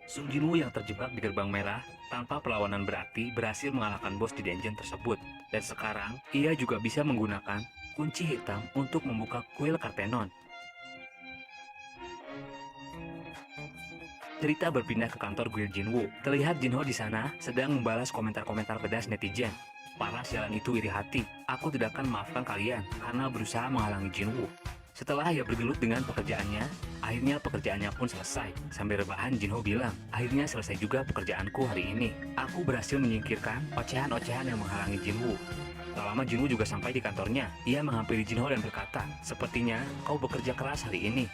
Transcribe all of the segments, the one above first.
Sung Jinwoo yang terjebak di gerbang merah tanpa perlawanan berarti berhasil mengalahkan bos di dungeon tersebut. Dan sekarang, ia juga bisa menggunakan kunci hitam untuk membuka kuil Kartenon. Cerita berpindah ke kantor guild Jinwoo. Terlihat Jinho di sana sedang membalas komentar-komentar pedas netizen. Para sialan itu iri hati. Aku tidak akan maafkan kalian karena berusaha menghalangi Jinwoo. Setelah ia bergelut dengan pekerjaannya, akhirnya pekerjaannya pun selesai. Sambil rebahan, Jinho bilang, akhirnya selesai juga pekerjaanku hari ini. Aku berhasil menyingkirkan ocehan-ocehan yang menghalangi Jinwoo. Tak lama Jinwoo juga sampai di kantornya. Ia menghampiri Jinho dan berkata, sepertinya kau bekerja keras hari ini.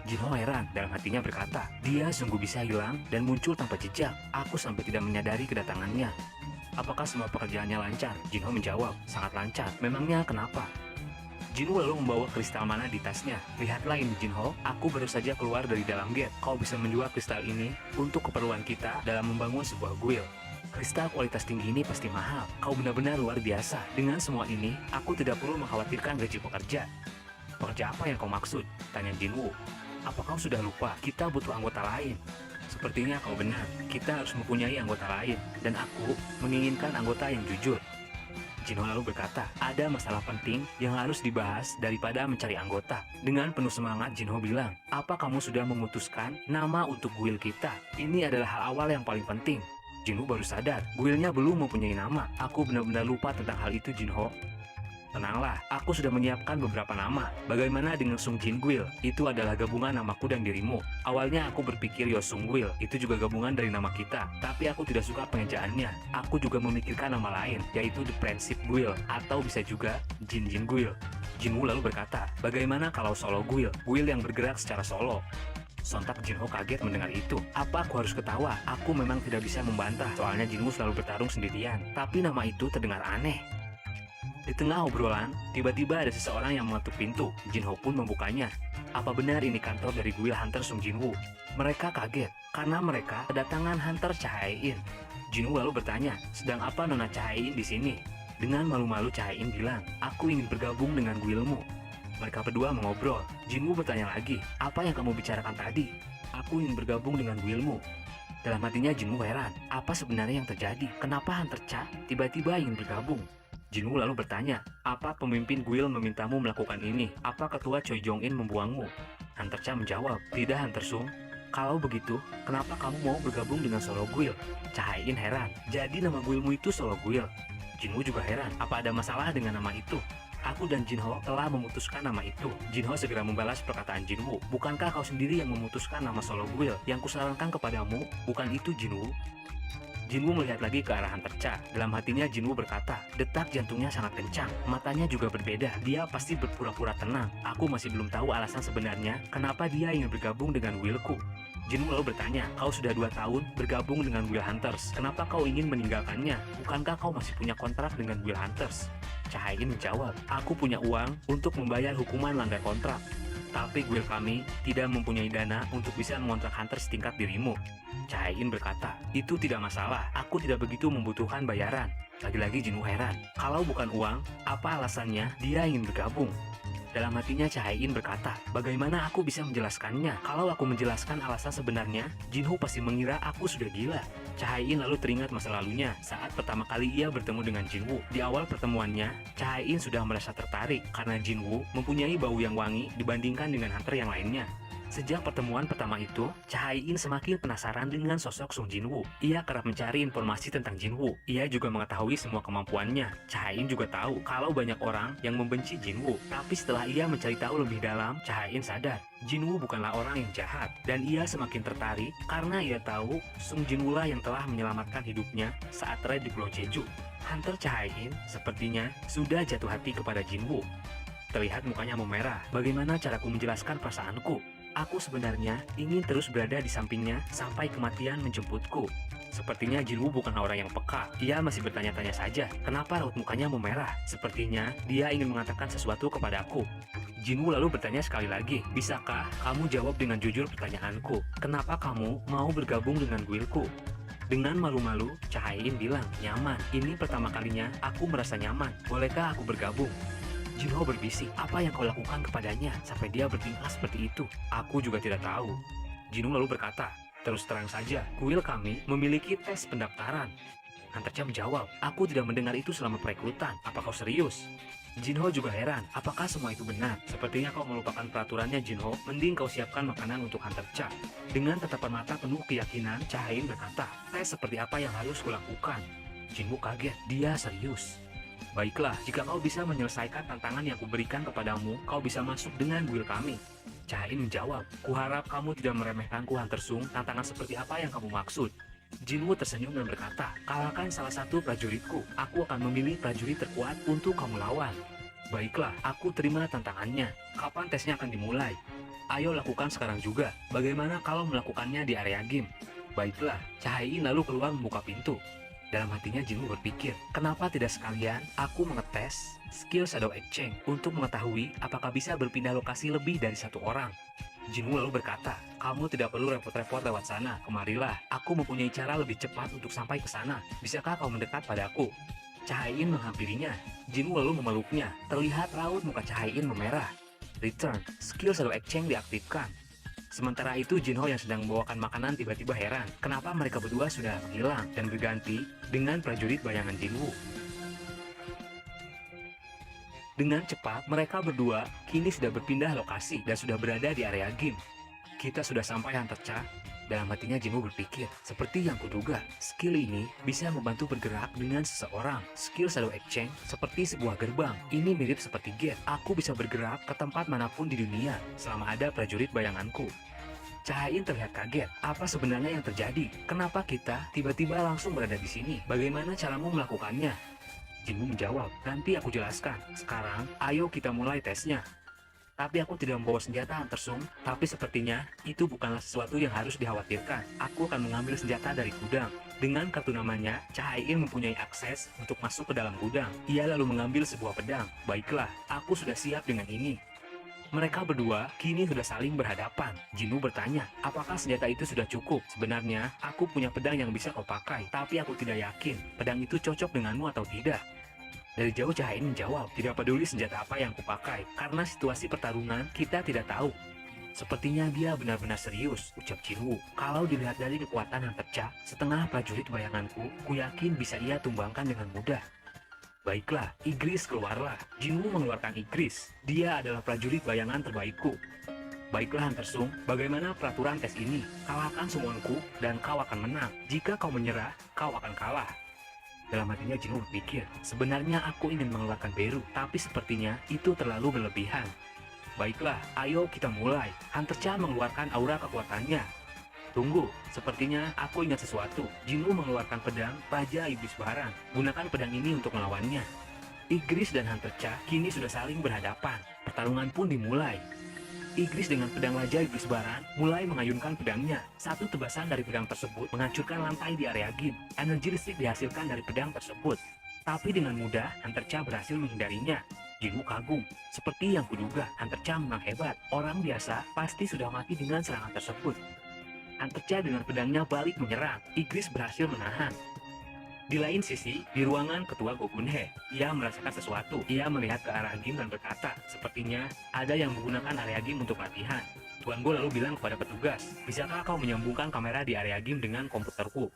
Jinho heran, dalam hatinya berkata, dia sungguh bisa hilang dan muncul tanpa jejak. Aku sampai tidak menyadari kedatangannya. Apakah semua pekerjaannya lancar? Jinho menjawab, sangat lancar. Memangnya kenapa? Jinho lalu membawa kristal mana di tasnya. Lihatlah ini Jinho, aku baru saja keluar dari dalam gate. Kau bisa menjual kristal ini untuk keperluan kita dalam membangun sebuah guild. Kristal kualitas tinggi ini pasti mahal. Kau benar-benar luar biasa. Dengan semua ini, aku tidak perlu mengkhawatirkan gaji pekerja. Pekerja apa yang kau maksud? Tanya Jinwoo. Apa kau sudah lupa? Kita butuh anggota lain. Sepertinya kau benar. Kita harus mempunyai anggota lain. Dan aku menginginkan anggota yang jujur. Jinho lalu berkata, ada masalah penting yang harus dibahas daripada mencari anggota. Dengan penuh semangat, Jinho bilang, apa kamu sudah memutuskan nama untuk guild kita? Ini adalah hal awal yang paling penting. Jinho baru sadar, guildnya belum mempunyai nama. Aku benar-benar lupa tentang hal itu, Jinho. Tenanglah, aku sudah menyiapkan beberapa nama. Bagaimana dengan Sung Jin Guild? Itu adalah gabungan namaku dan dirimu. Awalnya aku berpikir Yosung Guild, itu juga gabungan dari nama kita. Tapi aku tidak suka pengejaannya. Aku juga memikirkan nama lain, yaitu The Friendship Guild, atau bisa juga Jin Jin Guild. Jinwoo lalu berkata, bagaimana kalau Solo Guild? Guild yang bergerak secara solo. Sontak Jinho kaget mendengar itu. Apa aku harus ketawa? Aku memang tidak bisa membantah, soalnya Jinwoo selalu bertarung sendirian. Tapi nama itu terdengar aneh. Di tengah obrolan, tiba-tiba ada seseorang yang mengetuk pintu. Jinho pun membukanya. Apa benar ini kantor dari guild Hunter Sung Jinwoo? Mereka kaget, karena mereka kedatangan Hunter Cahaein. Jinwoo lalu bertanya, sedang apa Nona Cahaein di sini? Dengan malu-malu Cahaein bilang, aku ingin bergabung dengan guildmu. Mereka berdua mengobrol. Jinwoo bertanya lagi, apa yang kamu bicarakan tadi? Aku ingin bergabung dengan guildmu. Dalam hatinya Jinwoo heran, apa sebenarnya yang terjadi? Kenapa Hunter Cha tiba-tiba ingin bergabung? Jinwoo lalu bertanya, apa pemimpin guild memintamu melakukan ini? Apa ketua Choi Jong-in membuangmu? Hunter Cha menjawab, tidak Hunter Sung. Kalau begitu, kenapa kamu mau bergabung dengan Solo Guild? Cahaein heran, jadi nama guildmu itu Solo Guild. Jinwoo juga heran, apa ada masalah dengan nama itu? Aku dan Jinho telah memutuskan nama itu. Jinho segera membalas perkataan Jinwoo. Bukankah kau sendiri yang memutuskan nama Solo Guild? Yang kusarankan kepadamu, bukan itu Jinwoo? Jinwoo melihat lagi ke arah Hunter Cha. Dalam hatinya Jinwoo berkata, detak jantungnya sangat kencang, matanya juga berbeda. Dia pasti berpura-pura tenang. Aku masih belum tahu alasan sebenarnya kenapa dia ingin bergabung dengan guildku. Jinwoo lalu bertanya, kau sudah 2 tahun bergabung dengan Guild Hunters. Kenapa kau ingin meninggalkannya? Bukankah kau masih punya kontrak dengan Guild Hunters? Cahaein menjawab, aku punya uang untuk membayar hukuman langgar kontrak. Tapi guild kami tidak mempunyai dana untuk bisa mengontrak hunter setingkat dirimu. Cahaein berkata, itu tidak masalah, aku tidak begitu membutuhkan bayaran. Lagi-lagi Jinwoo heran, kalau bukan uang, apa alasannya dia ingin bergabung? Dalam hatinya Cahaein berkata, bagaimana aku bisa menjelaskannya? Kalau aku menjelaskan alasan sebenarnya, Jinwoo pasti mengira aku sudah gila. Cahaein lalu teringat masa lalunya saat pertama kali ia bertemu dengan Jinwoo. Di awal pertemuannya, Cahaein sudah merasa tertarik karena Jinwoo mempunyai bau yang wangi dibandingkan dengan hunter yang lainnya. Sejak pertemuan pertama itu, Cahaein semakin penasaran dengan sosok Sung Jinwoo. Ia kerap mencari informasi tentang Jinwoo. Ia juga mengetahui semua kemampuannya. Cahaein juga tahu kalau banyak orang yang membenci Jinwoo. Tapi setelah ia mencari tahu lebih dalam, Cahaein sadar, Jinwoo bukanlah orang yang jahat. Dan ia semakin tertarik karena ia tahu Sung Jinwoo lah yang telah menyelamatkan hidupnya saat raid di Pulau Jeju. Hunter Cahaein sepertinya sudah jatuh hati kepada Jinwoo. Terlihat mukanya memerah. Bagaimana caraku menjelaskan perasaanku? Aku sebenarnya ingin terus berada di sampingnya sampai kematian menjemputku. Sepertinya Jinwoo bukan orang yang peka. Ia masih bertanya-tanya saja, kenapa raut mukanya memerah? Sepertinya dia ingin mengatakan sesuatu kepadaku. Jinwoo lalu bertanya sekali lagi, bisakah kamu jawab dengan jujur pertanyaanku? Kenapa kamu mau bergabung dengan guildku? Dengan malu-malu, Cahaein bilang, nyaman. Ini pertama kalinya aku merasa nyaman. Bolehkah aku bergabung? Jinho berbisik, apa yang kau lakukan kepadanya sampai dia bertingkah seperti itu? Aku juga tidak tahu. Jinwoo lalu berkata, Terus terang saja, kuil kami memiliki tes pendaftaran. Hunter Cha menjawab, aku tidak mendengar itu selama perekrutan. Apa kau serius? Jinho juga heran, apakah semua itu benar? Sepertinya kau melupakan peraturannya, Jinho. Mending kau siapkan makanan untuk Hunter Cha. Dengan tatapan mata penuh keyakinan, Cha Hae-in berkata, tes seperti apa yang harus kulakukan? Jinho kaget, dia serius. Baiklah, jika kau bisa menyelesaikan tantangan yang kuberikan kepadamu, kau bisa masuk dengan guild kami. Cha Hae-in menjawab, kuharap kamu tidak meremehkanku, Hunter Sung. Tantangan seperti apa yang kamu maksud? Jinwoo tersenyum dan berkata, kalahkan salah satu prajuritku. Aku akan memilih prajurit terkuat untuk kamu lawan. Baiklah, aku terima tantangannya. Kapan tesnya akan dimulai? Ayo lakukan sekarang juga. Bagaimana kalau melakukannya di area game? Baiklah, Cha Hae-in lalu keluar membuka pintu. Dalam hatinya Jinwoo berpikir, kenapa tidak sekalian aku mengetes skill Shadow Exchange untuk mengetahui apakah bisa berpindah lokasi lebih dari satu orang. Jinwoo lalu berkata, kamu tidak perlu repot-repot lewat sana, kemarilah. Aku mempunyai cara lebih cepat untuk sampai ke sana. Bisakah kau mendekat padaku? Cha Hae-in menghampirinya. Jinwoo lalu memeluknya. Terlihat raut muka Cha Hae-in memerah. Return, skill Shadow Exchange diaktifkan. Sementara itu Jinho yang sedang membawakan makanan tiba-tiba heran, kenapa mereka berdua sudah menghilang dan berganti dengan prajurit bayangan Jinwoo. Dengan cepat, mereka berdua kini sudah berpindah lokasi dan sudah berada di area game. Kita sudah sampai, Hunter Cha. Dalam hatinya Jinwoo berpikir, seperti yang kuduga, skill ini bisa membantu bergerak dengan seseorang. Skill Shadow Exchange seperti sebuah gerbang. Ini mirip seperti gate. Aku bisa bergerak ke tempat manapun di dunia selama ada prajurit bayanganku. Cha Hae-in terlihat kaget. Apa sebenarnya yang terjadi? Kenapa kita tiba-tiba langsung berada di sini? Bagaimana caramu melakukannya? Jinwoo menjawab, nanti aku jelaskan. Sekarang, ayo kita mulai tesnya. Tapi aku tidak membawa senjata, Hunter Sung. Tapi sepertinya, itu bukanlah sesuatu yang harus dikhawatirkan. Aku akan mengambil senjata dari gudang. Dengan kartu namanya, Cha Hae-in mempunyai akses untuk masuk ke dalam gudang. Ia lalu mengambil sebuah pedang. Baiklah, aku sudah siap dengan ini. Mereka berdua kini sudah saling berhadapan. Jinwoo bertanya, apakah senjata itu sudah cukup? Sebenarnya, aku punya pedang yang bisa kau pakai, tapi aku tidak yakin pedang itu cocok denganmu atau tidak. Dari jauh Cha Hae-in menjawab, tidak peduli senjata apa yang kupakai, karena situasi pertarungan kita tidak tahu. Sepertinya dia benar-benar serius, ucap Jinwoo. Kalau dilihat dari kekuatan Hunter Cha, setengah prajurit bayanganku, ku yakin bisa ia tumbangkan dengan mudah. Baiklah, Igris keluarlah. Jinwoo mengeluarkan Igris. Dia adalah prajurit bayangan terbaikku. Baiklah Hunter Sung, bagaimana peraturan tes ini? Kalahkan semuaku dan kau akan menang. Jika kau menyerah, kau akan kalah. Dalam hatinya Jinwoo berpikir, sebenarnya aku ingin mengeluarkan Beru, tapi sepertinya itu terlalu berlebihan. Baiklah, ayo kita mulai. Hunter Cha mengeluarkan aura kekuatannya. Tunggu, sepertinya aku ingat sesuatu. Jinwoo mengeluarkan pedang Raja Iblis Baran. Gunakan pedang ini untuk melawannya. Igris dan Hunter Cha kini sudah saling berhadapan. Pertarungan pun dimulai. Igris dengan pedang Raja Iblis Baran mulai mengayunkan pedangnya. Satu tebasan dari pedang tersebut menghancurkan lantai di area game. Energi listrik dihasilkan dari pedang tersebut. Tapi dengan mudah, Hunter Cha berhasil menghindarinya. Jinwoo kagum. Seperti yang kuduga, Hunter Cha memang hebat. Orang biasa pasti sudah mati dengan serangan tersebut. Hunter Cha dengan pedangnya balik menyerang. Igris berhasil menahan. Di lain sisi, di ruangan ketua Gogunhe, ia merasakan sesuatu. Ia melihat ke arah game dan berkata, sepertinya ada yang menggunakan area game untuk latihan. Tuan Go lalu bilang kepada petugas, bisakah kau menyambungkan kamera di area game dengan komputerku?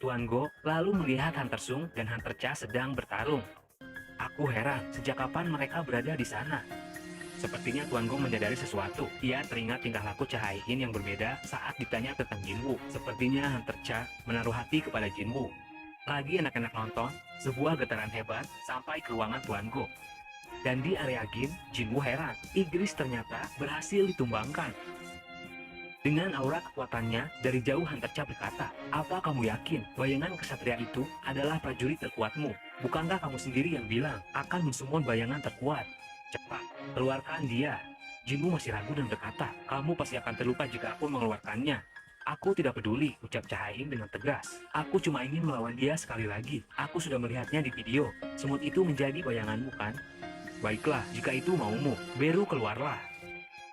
Tuan Go lalu melihat Hunter Sung dan Hunter Cha sedang bertarung. Aku heran, sejak kapan mereka berada di sana? Sepertinya Tuan Go menyadari sesuatu. Ia teringat tingkah laku Cha Hae-in yang berbeda saat ditanya tentang Jinwoo. Sepertinya Hunter Cha menaruh hati kepada Jinwoo. Lagi enak-enak nonton, sebuah getaran hebat sampai ke ruangan Tuan Go. Dan di area game, Jinwoo heran. Igris ternyata berhasil ditumbangkan. Dengan aura kekuatannya, dari jauh Hunter Cha berkata, apa kamu yakin bayangan kesatria itu adalah prajurit terkuatmu? Bukankah kamu sendiri yang bilang akan mensummon bayangan terkuat? Cepat, keluarkan dia. Jinwoo masih ragu dan berkata, kamu pasti akan terluka jika aku mengeluarkannya. Aku tidak peduli, ucap Cha Hae-in dengan tegas. Aku cuma ingin melawan dia sekali lagi. Aku sudah melihatnya di video. Semut itu menjadi bayanganmu kan? Baiklah, jika itu maumu, Beru keluarlah.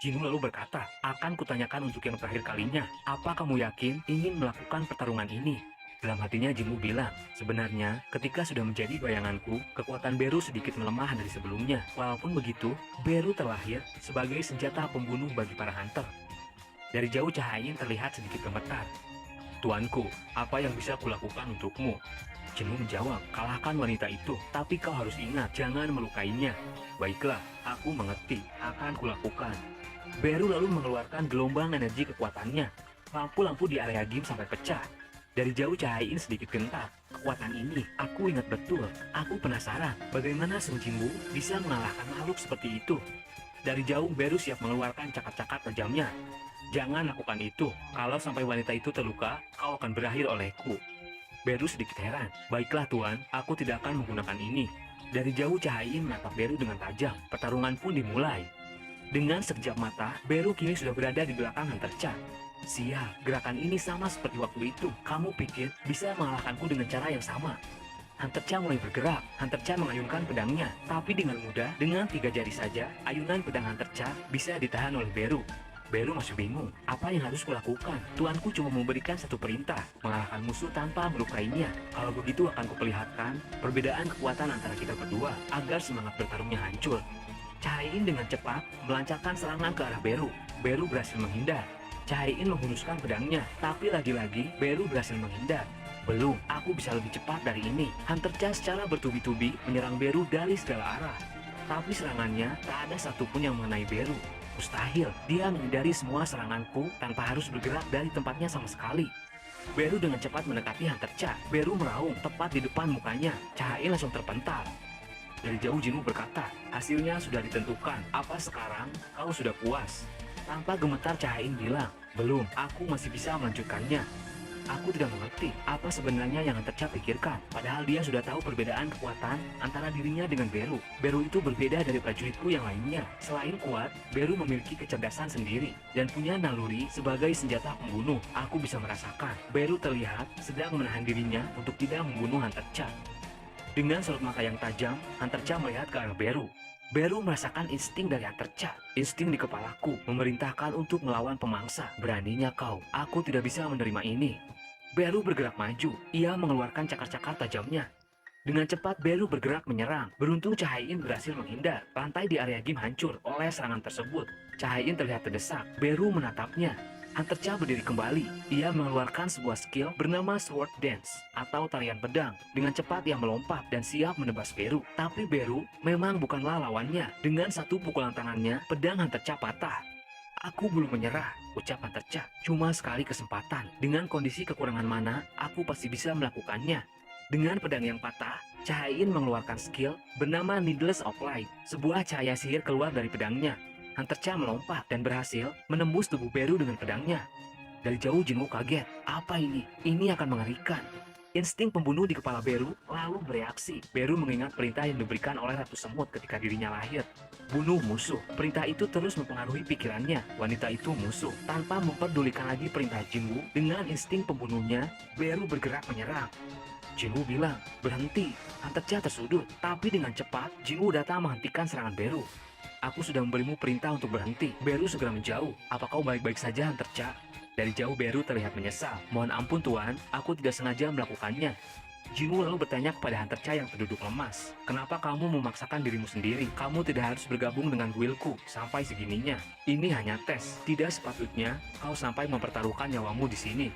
Jinwoo lalu berkata, akan kutanyakan untuk yang terakhir kalinya. Apa kamu yakin ingin melakukan pertarungan ini? Dalam hatinya Jinwoo bilang, sebenarnya ketika sudah menjadi bayanganku, kekuatan Beru sedikit melemah dari sebelumnya. Walaupun begitu, Beru terlahir sebagai senjata pembunuh bagi para hunter. Dari jauh cahaya Yin terlihat sedikit gemetar. Tuanku, apa yang bisa kulakukan untukmu? Jinwoo menjawab, kalahkan wanita itu, tapi kau harus ingat, jangan melukainya. Baiklah, aku mengerti, akan kulakukan. Beru lalu mengeluarkan gelombang energi kekuatannya. Lampu-lampu di area game sampai pecah. Dari jauh cahaya Yin sedikit gentar. Kekuatan ini, aku ingat betul. Aku penasaran, bagaimana Sung Jinwoo bisa mengalahkan makhluk seperti itu. Dari jauh Beru siap mengeluarkan cakar-cakar tajamnya. Jangan lakukan itu, kalau sampai wanita itu terluka, kau akan berakhir olehku. Beru sedikit heran. Baiklah tuan, aku tidak akan menggunakan ini. Dari jauh cahaya Yin menatap Beru dengan tajam. Pertarungan pun dimulai. Dengan sekejap mata, Beru kini sudah berada di belakang Hunter Cha. Sial, gerakan ini sama seperti waktu itu. Kamu pikir bisa mengalahkanku dengan cara yang sama? Hunter Cha mulai bergerak. Hunter Cha mengayunkan pedangnya, tapi dengan mudah, dengan 3 jari saja, ayunan pedang Hunter Cha bisa ditahan oleh Beru. Beru masih bingung, apa yang harus kulakukan? Tuanku cuma memberikan satu perintah, mengalahkan musuh tanpa melukainya. Kalau begitu akan kuperlihatkan perbedaan kekuatan antara kita berdua, agar semangat bertarungnya hancur. Cahaya Yin dengan cepat melancarkan serangan ke arah Beru. Beru berhasil menghindar. Cahaya Yin menghunuskan pedangnya, tapi lagi-lagi Beru berhasil menghindar. Belum, aku bisa lebih cepat dari ini. Hunter Cha secara bertubi-tubi menyerang Beru dari segala arah. Tapi serangannya tak ada satupun yang mengenai Beru. Mustahil, dia menghindari semua seranganku tanpa harus bergerak dari tempatnya sama sekali. Beru dengan cepat mendekati Hunter Cha. Beru meraung tepat di depan mukanya. Cahaya langsung terpental. Dari jauh Jinwoo berkata, hasilnya sudah ditentukan. Apa sekarang kau sudah puas? Tanpa gemetar Cahaya bilang, belum, aku masih bisa melanjutkannya. Aku tidak mengerti apa sebenarnya yang Hunter Cha pikirkan. Padahal dia sudah tahu perbedaan kekuatan antara dirinya dengan Beru. Beru itu berbeda dari prajuritku yang lainnya. Selain kuat, Beru memiliki kecerdasan sendiri dan punya naluri sebagai senjata pembunuh. Aku bisa merasakan Beru terlihat sedang menahan dirinya untuk tidak membunuh Hunter Cha. Dengan sorot mata yang tajam, Hunter Cha melihat ke arah Beru. Beru merasakan insting dari Hunter Cha. Insting di kepalaku memerintahkan untuk melawan pemangsa. Beraninya kau, aku tidak bisa menerima ini. Beru bergerak maju. Ia mengeluarkan cakar-cakar tajamnya. Dengan cepat Beru bergerak menyerang. Beruntung Cahaya Yin berhasil menghindar. Lantai di area game hancur oleh serangan tersebut. Cahaya Yin terlihat terdesak. Beru menatapnya. Hunter Cha berdiri kembali. Ia mengeluarkan sebuah skill bernama Sword Dance atau tarian pedang. Dengan cepat ia melompat dan siap menebas Beru. Tapi Beru memang bukanlah lawannya. Dengan satu pukulan tangannya, pedang Hunter Cha patah. Aku belum menyerah, ucap Hunter Cha. Cuma sekali kesempatan. Dengan kondisi kekurangan mana, aku pasti bisa melakukannya. Dengan pedang yang patah, Cahaya Yin mengeluarkan skill bernama Needles of Light. Sebuah cahaya sihir keluar dari pedangnya. Hunter Cha melompat dan berhasil menembus tubuh Beru dengan pedangnya. Dari jauh Jinwoo kaget. Apa ini? Ini akan mengerikan. Insting pembunuh di kepala Beru lalu bereaksi. Beru mengingat perintah yang diberikan oleh Ratu Semut ketika dirinya lahir. Bunuh musuh. Perintah itu terus mempengaruhi pikirannya. Wanita itu musuh. Tanpa memperdulikan lagi perintah Jinwoo, dengan insting pembunuhnya, Beru bergerak menyerang. Jinwoo bilang, berhenti. Hunter Cha tersudut. Tapi dengan cepat, Jinwoo datang menghentikan serangan Beru. Aku sudah memberimu perintah untuk berhenti. Beru segera menjauh. Apa kau baik-baik saja, Hunter Cha? Dari jauh Beru terlihat menyesal. Mohon ampun tuan, aku tidak sengaja melakukannya. Jinwoo lalu bertanya kepada Hunter Cha yang terduduk lemas. Kenapa kamu memaksakan dirimu sendiri? Kamu tidak harus bergabung dengan guildku sampai segininya. Ini hanya tes. Tidak sepatutnya kau sampai mempertaruhkan nyawamu di sini.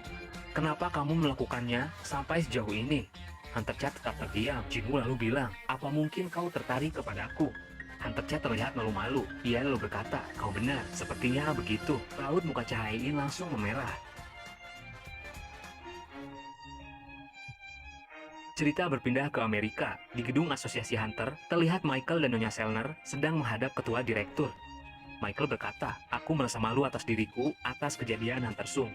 Kenapa kamu melakukannya sampai sejauh ini? Hunter Cha tetap terdiam. Jinwoo lalu bilang, apa mungkin kau tertarik kepadaku? Hunter Cha terlihat malu-malu. Ia lalu berkata, kau benar, sepertinya begitu. Raut muka Cahaya Yin langsung memerah. Cerita berpindah ke Amerika. Di gedung asosiasi Hunter, terlihat Michael dan Nyonya Selner sedang menghadap ketua direktur. Michael berkata, aku merasa malu atas diriku atas kejadian Hunter Sung.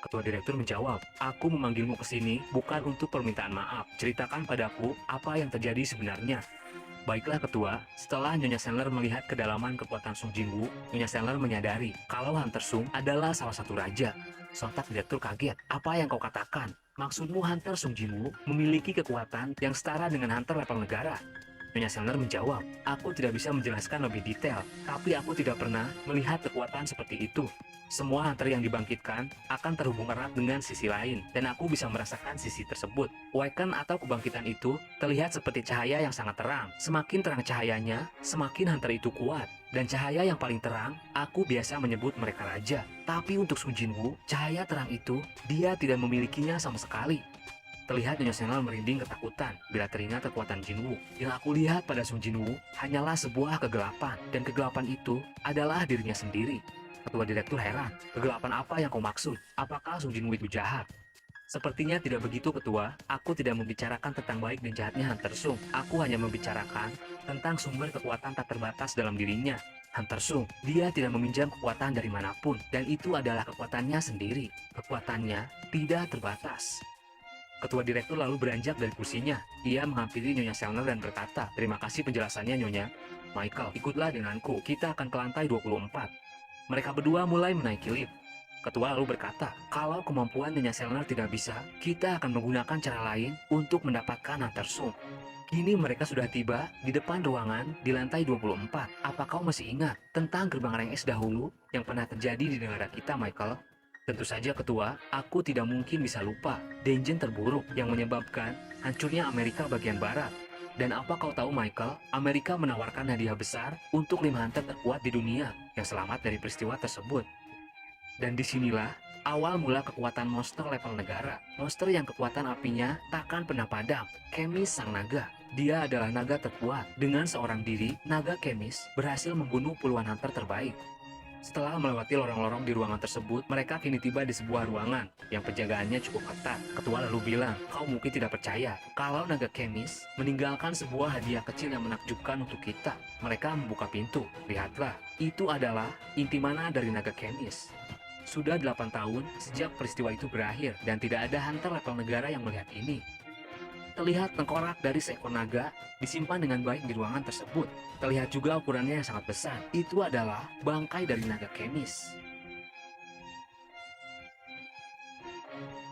Ketua direktur menjawab, aku memanggilmu ke sini bukan untuk permintaan maaf. Ceritakan padaku apa yang terjadi sebenarnya. Baiklah ketua, setelah Nyonya Selner melihat kedalaman kekuatan Sung Jinwoo, Nyonya Selner menyadari kalau Hunter Sung adalah salah satu raja. Sontak direktur kaget, apa yang kau katakan? Maksudmu Hunter Sung Jinwoo memiliki kekuatan yang setara dengan Hunter level negara? Nyonya Selner menjawab, aku tidak bisa menjelaskan lebih detail, tapi aku tidak pernah melihat kekuatan seperti itu. Semua Hunter yang dibangkitkan akan terhubung erat dengan sisi lain, dan aku bisa merasakan sisi tersebut. Awaken atau kebangkitan itu terlihat seperti cahaya yang sangat terang. Semakin terang cahayanya, semakin Hunter itu kuat. Dan cahaya yang paling terang, aku biasa menyebut mereka raja. Tapi untuk Sung Jinwoo, cahaya terang itu, dia tidak memilikinya sama sekali. Terlihat Nyonya Senel merinding ketakutan bila teringat kekuatan Jinwoo. Yang aku lihat pada Sung Jinwoo hanyalah sebuah kegelapan, dan kegelapan itu adalah dirinya sendiri. Ketua direktur heran, kegelapan apa yang kau maksud? Apakah Sung Jinwoo itu jahat? Sepertinya tidak begitu, Ketua. Aku tidak membicarakan tentang baik dan jahatnya Hunter Sung. Aku hanya membicarakan tentang sumber kekuatan tak terbatas dalam dirinya. Hunter Sung, dia tidak meminjam kekuatan dari manapun, dan itu adalah kekuatannya sendiri. Kekuatannya tidak terbatas. Ketua direktur lalu beranjak dari kursinya. Ia menghampiri Nyonya Selner dan berkata, "Terima kasih penjelasannya, Nyonya. Michael, ikutlah denganku. Kita akan ke lantai 24." Mereka berdua mulai menaiki lift. Ketua lalu berkata, "Kalau kemampuan Nyonya Selner tidak bisa, kita akan menggunakan cara lain untuk mendapatkan Hunter Sung." Kini mereka sudah tiba di depan ruangan di lantai 24. Apa kau masih ingat tentang gerbang rank S dahulu yang pernah terjadi di negara kita, Michael? Tentu saja, Ketua. Aku tidak mungkin bisa lupa Denjen terburuk yang menyebabkan hancurnya Amerika bagian barat. Dan apa kau tahu, Michael? Amerika menawarkan hadiah besar untuk 5 hunter terkuat di dunia yang selamat dari peristiwa tersebut. Dan disinilah awal mula kekuatan monster level negara. Monster yang kekuatan apinya takkan pernah padam. Kemis Sang Naga. Dia adalah naga terkuat. Dengan seorang diri, naga Kemis berhasil membunuh puluhan hunter terbaik. Setelah melewati lorong-lorong di ruangan tersebut, mereka kini tiba di sebuah ruangan yang penjagaannya cukup ketat. Ketua lalu bilang, "Kau mungkin tidak percaya kalau naga Kemis meninggalkan sebuah hadiah kecil yang menakjubkan untuk kita." Mereka membuka pintu. Lihatlah, itu adalah inti mana dari naga Kemis. Sudah 8 tahun sejak peristiwa itu berakhir, dan tidak ada hunter level negara yang melihat ini. Terlihat tengkorak dari seekor naga disimpan dengan baik di ruangan tersebut. Terlihat juga ukurannya yang sangat besar. Itu adalah bangkai dari naga Kemis.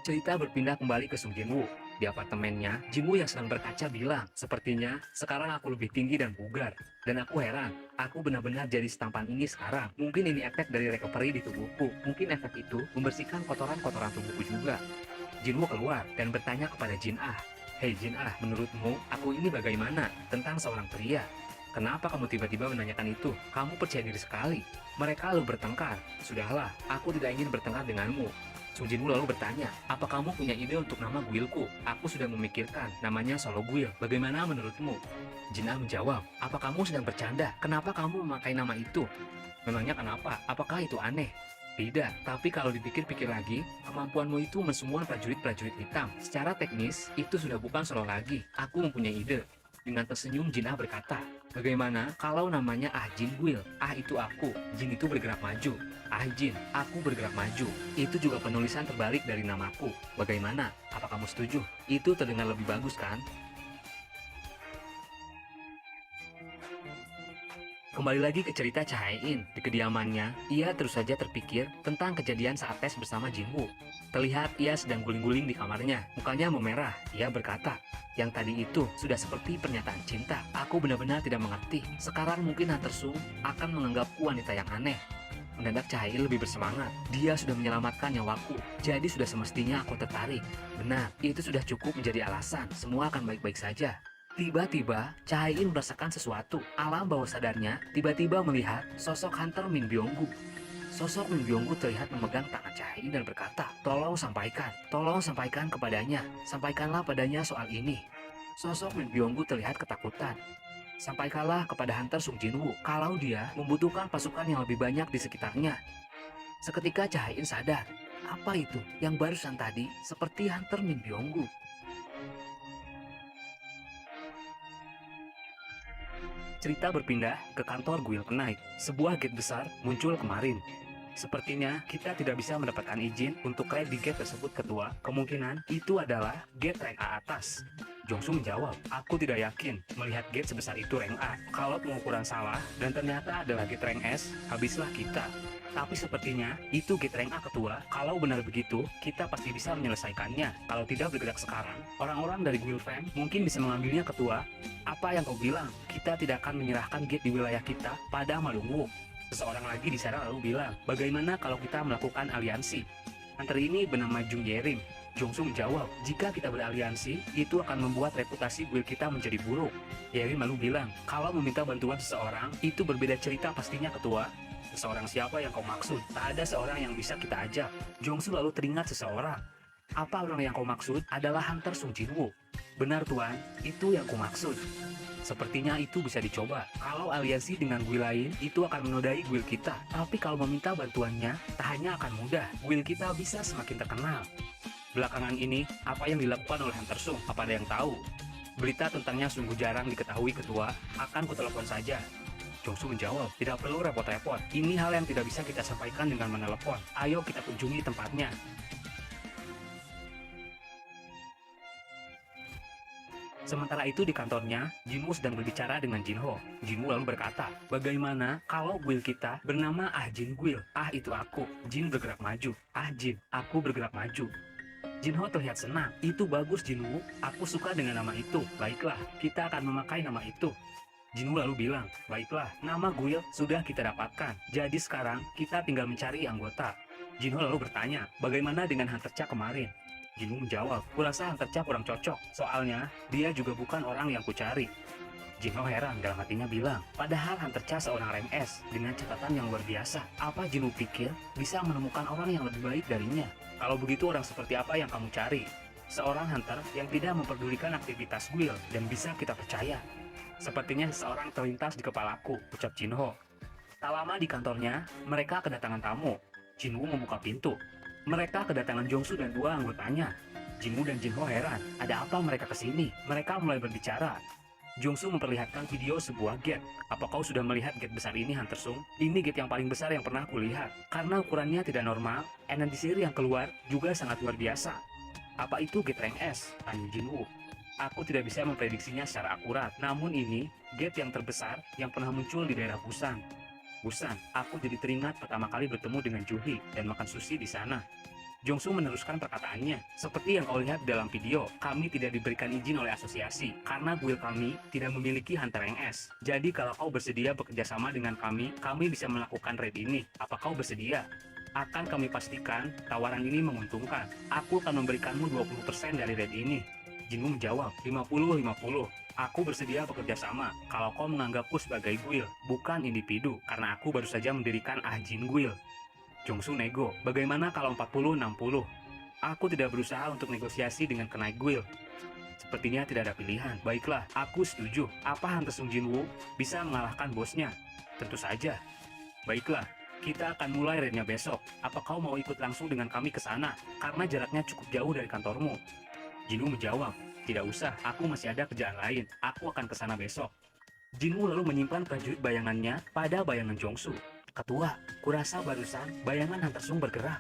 Cerita berpindah kembali ke Sung Jinwoo. Di apartemennya, Jinwoo yang sedang berkaca bilang, "Sepertinya sekarang aku lebih tinggi dan bugar. Dan aku heran, aku benar-benar jadi setampan ini sekarang. Mungkin ini efek dari recovery di tubuhku. Mungkin efek itu membersihkan kotoran-kotoran tubuhku juga." Jinwoo keluar dan bertanya kepada Jin Ah, "Hei Jin Ah, menurutmu aku ini bagaimana tentang seorang pria? Kenapa kamu tiba-tiba menanyakan itu? Kamu percaya diri sekali." Mereka lalu bertengkar. "Sudahlah, aku tidak ingin bertengkar denganmu." Sung Jinwoo lalu bertanya, "Apa kamu punya ide untuk nama guildku? Aku sudah memikirkan, namanya Solo Guild. Bagaimana menurutmu?" Jin Ah menjawab, "Apa kamu sedang bercanda? Kenapa kamu memakai nama itu?" "Memangnya kenapa? Apakah itu aneh?" "Tidak, tapi kalau dipikir-pikir lagi, kemampuanmu itu mensemua prajurit-prajurit hitam. Secara teknis, itu sudah bukan Solo lagi. Aku mempunyai ide." Dengan tersenyum, Jin Ah berkata, "Bagaimana kalau namanya Ah Jin Guild? Ah itu aku, Jin itu bergerak maju. Ah Jin, aku bergerak maju. Itu juga penulisan terbalik dari namaku. Bagaimana? Apa kamu setuju? Itu terdengar lebih bagus kan?" Kembali lagi ke cerita Chae-in. Di kediamannya, ia terus saja terpikir tentang kejadian saat tes bersama Jinwoo. Terlihat ia sedang guling-guling di kamarnya. Mukanya memerah. Ia berkata, "Yang tadi itu sudah seperti pernyataan cinta. Aku benar-benar tidak mengerti. Sekarang mungkin Hunter Sung akan menganggapku wanita yang aneh." Mendadak Chae-in lebih bersemangat. "Dia sudah menyelamatkan nyawaku. Jadi sudah semestinya aku tertarik. Benar, itu sudah cukup menjadi alasan. Semua akan baik-baik saja." Tiba-tiba, Chae-in merasakan sesuatu. Alam bawah sadarnya tiba-tiba melihat sosok Hunter Min Byung-gu. Sosok Min Byung-gu terlihat memegang tangan Chae-in dan berkata, tolong sampaikan kepadanya. Sampaikanlah padanya soal ini." Sosok Min Byung-gu terlihat ketakutan. "Sampaikanlah kepada Hunter Sung Jinwoo kalau dia membutuhkan pasukan yang lebih banyak di sekitarnya." Seketika Chae-in sadar, apa itu yang barusan tadi seperti Hunter Min Byung-gu. Cerita berpindah ke kantor Guild Knight. Sebuah gate besar muncul kemarin. "Sepertinya kita tidak bisa mendapatkan izin untuk raid di gate tersebut, Ketua. Kemungkinan itu adalah gate rank A atas." Jongsu menjawab, "Aku tidak yakin melihat gate sebesar itu rank A. Kalau pengukuran salah dan ternyata adalah gate rank S, habislah kita. Tapi sepertinya itu gate rank A, Ketua. Kalau benar begitu, kita pasti bisa menyelesaikannya. Kalau tidak bergerak sekarang, orang-orang dari Guild Fam mungkin bisa mengambilnya, Ketua." "Apa yang kau bilang? Kita tidak akan menyerahkan gate di wilayah kita pada Malungwu." Seseorang lagi di sana lalu bilang, "Bagaimana kalau kita melakukan aliansi?" Hunter ini bernama Jung Yerim. Jongsu menjawab, jika kita beraliansi, itu akan membuat reputasi guild kita menjadi buruk. Yerin lalu bilang, kalau meminta bantuan seseorang, itu berbeda cerita pastinya ketua. Seseorang siapa yang kau maksud? Tak ada seorang yang bisa kita ajak. Jongsu lalu teringat seseorang. Apa orang yang kau maksud adalah Hunter Sung Jinwoo? Benar tuan, itu yang kau maksud. Sepertinya itu bisa dicoba. Kalau aliansi dengan guild lain, itu akan menodai guild kita. Tapi kalau meminta bantuannya, tak hanya akan mudah, guild kita bisa semakin terkenal. Belakangan ini, apa yang dilakukan oleh Hunter Sung? Apa ada yang tahu? Berita tentangnya sungguh jarang diketahui ketua, akan kutelepon saja. Jongsu menjawab, tidak perlu repot-repot. Ini hal yang tidak bisa kita sampaikan dengan menelepon. Ayo kita kunjungi tempatnya. Sementara itu di kantornya, Jinwoo sedang berbicara dengan Jinho. Jinwoo lalu berkata, bagaimana kalau guild kita bernama Ah Jin Guild? Ah itu aku. Jin bergerak maju. Ah Jin, aku bergerak maju. Jinho terlihat senang. Itu bagus Jinwoo, aku suka dengan nama itu. Baiklah, kita akan memakai nama itu. Jinwoo lalu bilang, baiklah, nama guild sudah kita dapatkan. Jadi sekarang kita tinggal mencari anggota. Jinho lalu bertanya, bagaimana dengan Hunter Cha kemarin? Jinwoo menjawab, kurasa Hunter Cha kurang cocok, soalnya dia juga bukan orang yang kucari. Jinho heran, dalam hatinya bilang, padahal Hunter Cha seorang rank S dengan catatan yang luar biasa. Apa Jinwoo pikir bisa menemukan orang yang lebih baik darinya? Kalau begitu orang seperti apa yang kamu cari? Seorang hunter yang tidak memperdulikan aktivitas guild dan bisa kita percaya. Sepertinya seseorang terlintas di kepalaku, ucap Jinho. Tak lama di kantornya, mereka kedatangan tamu. Jinwoo membuka pintu. Mereka kedatangan Jongsu dan dua anggotanya. Jinwoo dan Jinho heran, ada apa mereka kesini? Mereka mulai berbicara. Jongsu memperlihatkan video sebuah gate. Apa kau sudah melihat gate besar ini, Hunter Sung? Ini gate yang paling besar yang pernah kulihat. Karena ukurannya tidak normal, energi sihir yang keluar juga sangat luar biasa. Apa itu gate rank S? Tanya Jinwoo. Aku tidak bisa memprediksinya secara akurat. Namun ini gate yang terbesar yang pernah muncul di daerah Busan. Busan, aku jadi teringat pertama kali bertemu dengan Juhi dan makan sushi di sana. Jongsu meneruskan perkataannya, seperti yang kau lihat dalam video, kami tidak diberikan izin oleh asosiasi, karena guild kami tidak memiliki Hunter Rank S. Jadi kalau kau bersedia bekerja sama dengan kami bisa melakukan raid ini. Apa kau bersedia? Akan kami pastikan tawaran ini menguntungkan. Aku akan memberikanmu 20% dari raid ini. Jinwoo menjawab, 50-50. Aku bersedia bekerja sama kalau kau menganggapku sebagai guild, bukan individu, karena aku baru saja mendirikan Ah Jin Guild. Jongsu nego, bagaimana kalau 40-60? Aku tidak berusaha untuk negosiasi dengan kenaik guild. Sepertinya tidak ada pilihan. Baiklah, aku setuju. Apa Hunter Sung Jinwoo bisa mengalahkan bosnya? Tentu saja. Baiklah, kita akan mulai raidnya besok. Apa kau mau ikut langsung dengan kami ke sana? Karena jaraknya cukup jauh dari kantormu. Jinwoo menjawab, tidak usah, aku masih ada kerjaan lain. Aku akan ke sana besok. Jinwoo lalu menyimpan prajurit bayangannya pada bayangan Jongsu. Ketua, kurasa barusan bayangan Hunter Sung bergerak.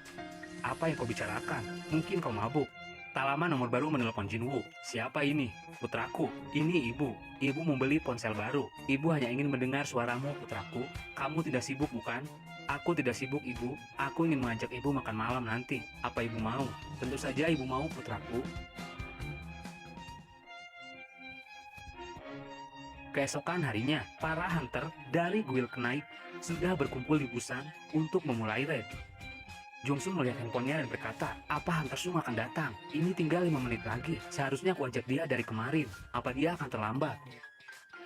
Apa yang kau bicarakan? Mungkin kau mabuk. Tak lama nomor baru menelpon Jinwoo. Siapa ini? Putraku, ini ibu. Ibu membeli ponsel baru. Ibu hanya ingin mendengar suaramu, putraku. Kamu tidak sibuk bukan? Aku tidak sibuk ibu. Aku ingin mengajak ibu makan malam nanti. Apa ibu mau? Tentu saja ibu mau, putraku. Keesokan harinya, para hunter dari guild Knight sudah berkumpul di Busan untuk memulai raid. Jongsu melihat handphonenya dan berkata, apa Hunter Sung akan datang? Ini tinggal 5 menit lagi. Seharusnya aku ajak dia dari kemarin. Apa dia akan terlambat?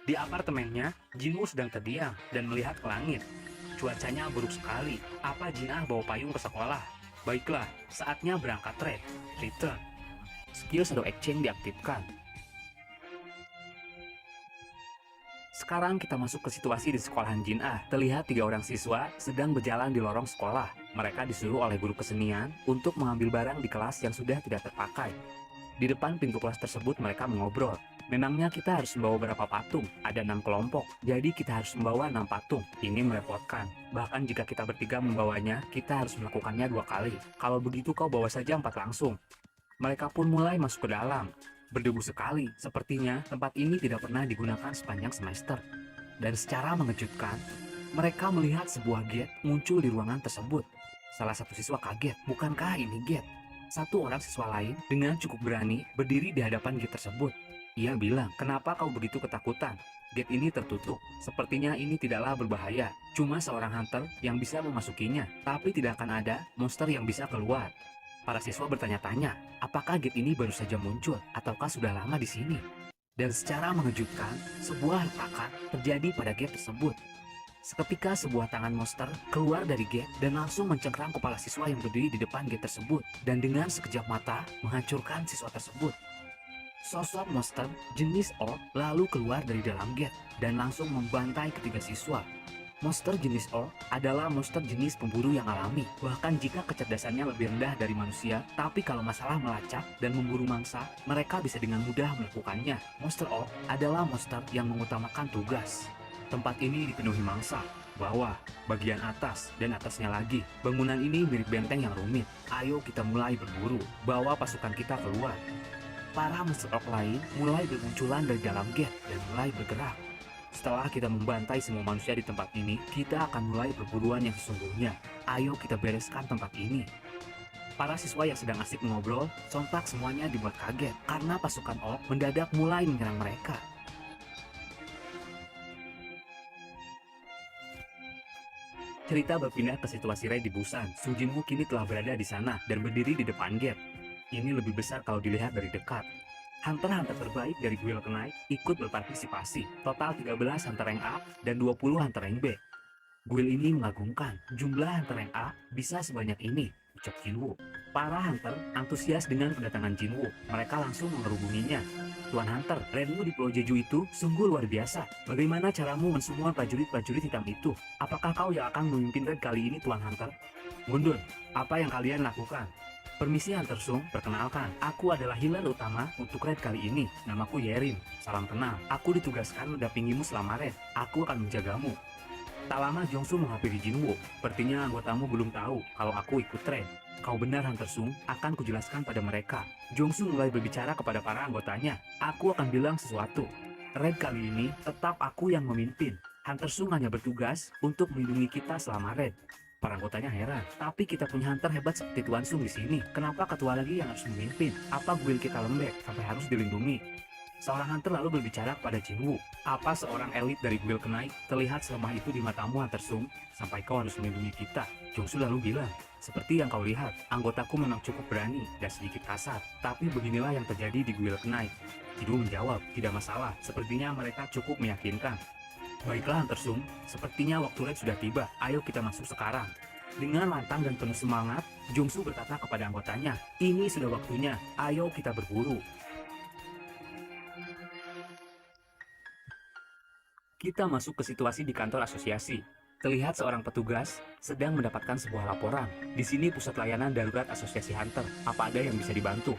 Di apartemennya, Jinwoo sedang terdiam dan melihat ke langit. Cuacanya buruk sekali. Apa Jinah bawa payung ke sekolah? Baiklah, saatnya berangkat raid. Return. Skill Shadow Exchange diaktifkan. Sekarang kita masuk ke situasi di sekolahan Jin Ah. Terlihat 3 orang siswa sedang berjalan di lorong sekolah. Mereka disuruh oleh guru kesenian untuk mengambil barang di kelas yang sudah tidak terpakai. Di depan pintu kelas tersebut mereka mengobrol. Memangnya kita harus membawa berapa patung? Ada 6 kelompok, jadi kita harus membawa 6 patung. Ini merepotkan. Bahkan jika kita bertiga membawanya, kita harus melakukannya 2 kali. Kalau begitu kau bawa saja 4 langsung. Mereka pun mulai masuk ke dalam. Berdebu sekali, sepertinya tempat ini tidak pernah digunakan sepanjang semester. Dan secara mengejutkan, mereka melihat sebuah gate muncul di ruangan tersebut. Salah satu siswa kaget, bukankah ini gate? Satu orang siswa lain dengan cukup berani berdiri di hadapan gate tersebut. Ia bilang, kenapa kau begitu ketakutan? Gate ini tertutup, sepertinya ini tidaklah berbahaya. Cuma seorang hunter yang bisa memasukinya, tapi tidak akan ada monster yang bisa keluar. Para siswa bertanya-tanya, apakah gate ini baru saja muncul ataukah sudah lama di sini? Dan secara mengejutkan, sebuah retakan terjadi pada gate tersebut. Seketika sebuah tangan monster keluar dari gate dan langsung mencengkram kepala siswa yang berdiri di depan gate tersebut dan dengan sekejap mata menghancurkan siswa tersebut. Sosok monster jenis orc lalu keluar dari dalam gate dan langsung membantai ketiga siswa. Monster jenis orc adalah monster jenis pemburu yang alami, bahkan jika kecerdasannya lebih rendah dari manusia, tapi kalau masalah melacak dan memburu mangsa, mereka bisa dengan mudah melakukannya. Monster orc adalah monster yang mengutamakan tugas. Tempat ini dipenuhi mangsa, bawah, bagian atas, dan atasnya lagi. Bangunan ini mirip benteng yang rumit. Ayo kita mulai berburu, bawa pasukan kita keluar. Para monster orc lain mulai bermunculan dari dalam gate dan mulai bergerak. Setelah kita membantai semua manusia di tempat ini, kita akan mulai perburuan yang sesungguhnya. Ayo kita bereskan tempat ini. Para siswa yang sedang asik mengobrol, sontak semuanya dibuat kaget karena pasukan orc mendadak mulai menyerang mereka. Cerita berpindah ke situasi Ray di Busan. Sung Jinwoo kini telah berada di sana dan berdiri di depan gate. Ini lebih besar kalau dilihat dari dekat. Hunter-hunter terbaik dari Guild Knight ikut berpartisipasi. Total 13 hunter rank A dan 20 hunter rank B. Guild ini mengagumkan. Jumlah hunter rank A bisa sebanyak ini, ucap Jinwoo. Para hunter antusias dengan kedatangan Jinwoo. Mereka langsung mengerubunginya. Tuan Hunter, raidmu di Pulau Jeju itu sungguh luar biasa. Bagaimana caramu mensemua prajurit-prajurit hitam itu? Apakah kau yang akan memimpin raid kali ini, Tuan Hunter? Gundun, apa yang kalian lakukan? Permisi Hunter Sung, perkenalkan, aku adalah healer utama untuk raid kali ini. Namaku Yerin, salam kenal. Aku ditugaskan mendampingimu selama raid. Aku akan menjagamu. Tak lama Jongsu menghampiri Jinwoo. Sepertinya anggotamu belum tahu kalau aku ikut raid. Kau benar Hunter Sung, akan kujelaskan pada mereka. Jongsu mulai berbicara kepada para anggotanya. Aku akan bilang sesuatu. Raid kali ini tetap aku yang memimpin. Hunter Sung hanya bertugas untuk melindungi kita selama raid. Para anggotanya heran, tapi kita punya hunter hebat seperti Tuan Sung di sini. Kenapa ketua lagi yang harus memimpin? Apa guild kita lembek sampai harus dilindungi? Seorang hunter lalu berbicara kepada Jinwoo. Apa seorang elit dari Guild Knight terlihat selemah itu di matamu Hunter Sung sampai kau harus melindungi kita? Jongsu lalu bilang, seperti yang kau lihat, anggotaku memang cukup berani dan sedikit kasar. Tapi beginilah yang terjadi di Guild Knight. Jinwoo menjawab, tidak masalah, sepertinya mereka cukup meyakinkan. Baiklah Hunter Sung, sepertinya waktu raid sudah tiba, ayo kita masuk sekarang. Dengan lantang dan penuh semangat, Jongsu berkata kepada anggotanya, ini sudah waktunya, ayo kita berburu. Kita masuk ke situasi di kantor asosiasi. Terlihat seorang petugas sedang mendapatkan sebuah laporan. Di sini pusat layanan darurat asosiasi hunter, apa ada yang bisa dibantu?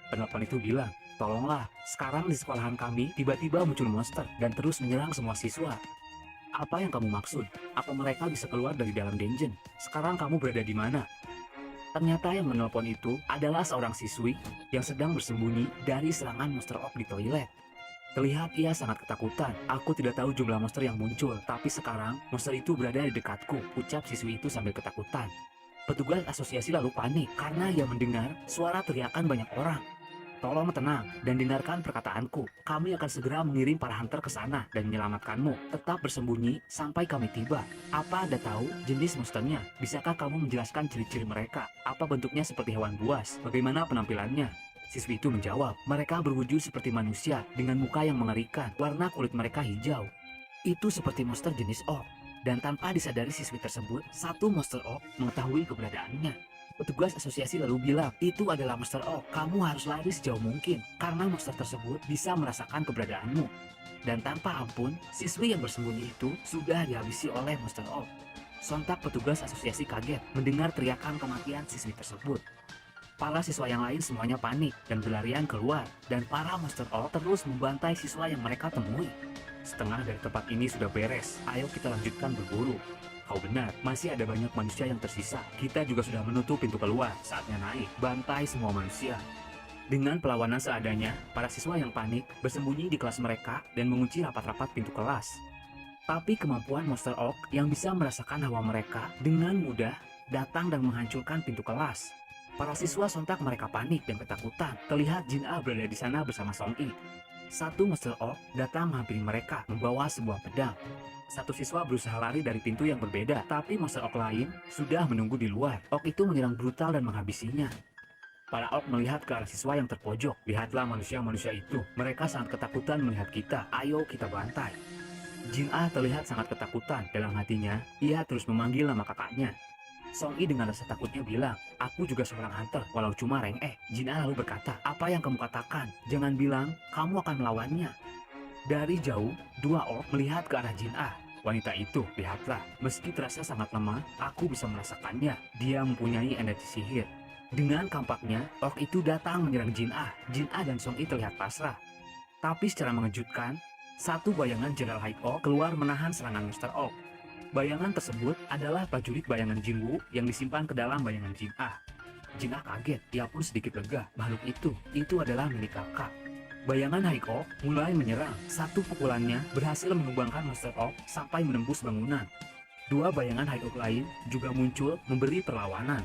Penelpon itu bilang, tolonglah, sekarang di sekolahan kami tiba-tiba muncul monster dan terus menyerang semua siswa. Apa yang kamu maksud? Apa mereka bisa keluar dari dalam dungeon? Sekarang kamu berada di mana? Ternyata yang menelpon itu adalah seorang siswi yang sedang bersembunyi dari serangan monster orc di toilet. Terlihat ia sangat ketakutan. Aku tidak tahu jumlah monster yang muncul, tapi sekarang monster itu berada di dekatku, ucap siswi itu sambil ketakutan. Petugas asosiasi lalu panik karena ia mendengar suara teriakan banyak orang. Tolong tenang dan dengarkan perkataanku. Kami akan segera mengirim para hunter ke sana dan menyelamatkanmu. Tetap bersembunyi sampai kami tiba. Apa Anda tahu jenis monsternya? Bisakah kamu menjelaskan ciri-ciri mereka? Apa bentuknya seperti hewan buas? Bagaimana penampilannya? Siswi itu menjawab, mereka berwujud seperti manusia dengan muka yang mengerikan. Warna kulit mereka hijau. Itu seperti monster jenis orc. Dan tanpa disadari siswi tersebut, satu monster orc mengetahui keberadaannya. Petugas asosiasi lalu bilang, itu adalah monster orc, kamu harus lari sejauh mungkin, karena monster tersebut bisa merasakan keberadaanmu. Dan tanpa ampun, siswi yang bersembunyi itu sudah dihabisi oleh monster orc. Sontak petugas asosiasi kaget mendengar teriakan kematian siswi tersebut. Para siswa yang lain semuanya panik dan berlarian keluar, dan para monster orc terus membantai siswa yang mereka temui. Setengah dari tempat ini sudah beres, ayo kita lanjutkan berburu. Kau benar, masih ada banyak manusia yang tersisa. Kita juga sudah menutup pintu keluar, saatnya naik, bantai semua manusia. Dengan perlawanan seadanya, para siswa yang panik bersembunyi di kelas mereka dan mengunci rapat-rapat pintu kelas. Tapi kemampuan monster orc yang bisa merasakan hawa mereka dengan mudah datang dan menghancurkan pintu kelas. Para siswa sontak mereka panik dan ketakutan. Terlihat Jin A berada di sana bersama Song Yi. Satu monster orc datang menghampiri mereka membawa sebuah pedang. Satu siswa berusaha lari dari pintu yang berbeda, tapi monster orc lain sudah menunggu di luar. Orc itu menyerang brutal dan menghabisinya. Para orc melihat ke arah siswa yang terpojok. Lihatlah manusia-manusia itu. Mereka sangat ketakutan melihat kita. Ayo kita bantai. Jin Ah terlihat sangat ketakutan. Dalam hatinya, ia terus memanggil nama kakaknya. Song Yi dengan rasa takutnya bilang, aku juga seorang hunter, walau cuma rank E. Jin Ah lalu berkata, apa yang kamu katakan? Jangan bilang kamu akan melawannya. Dari jauh, dua orc melihat ke arah Jin Ah. Wanita itu, lihatlah, meski terasa sangat lemah, aku bisa merasakannya. Dia mempunyai energi sihir. Dengan kampaknya, orc itu datang menyerang Jin Ah. Jin Ah dan Song Yi terlihat pasrah. Tapi secara mengejutkan, satu bayangan Jenderal High Orc keluar menahan serangan Monster Orc. Bayangan tersebut adalah prajurit bayangan Jin Woo yang disimpan ke dalam bayangan Jin Ah. Jin Ah kaget, ia pun sedikit lega. Makhluk itu adalah milik kakak. Bayangan High Orc mulai menyerang. Satu pukulannya berhasil menumbangkan Monster Orc sampai menembus bangunan. Dua bayangan High Orc lain juga muncul memberi perlawanan.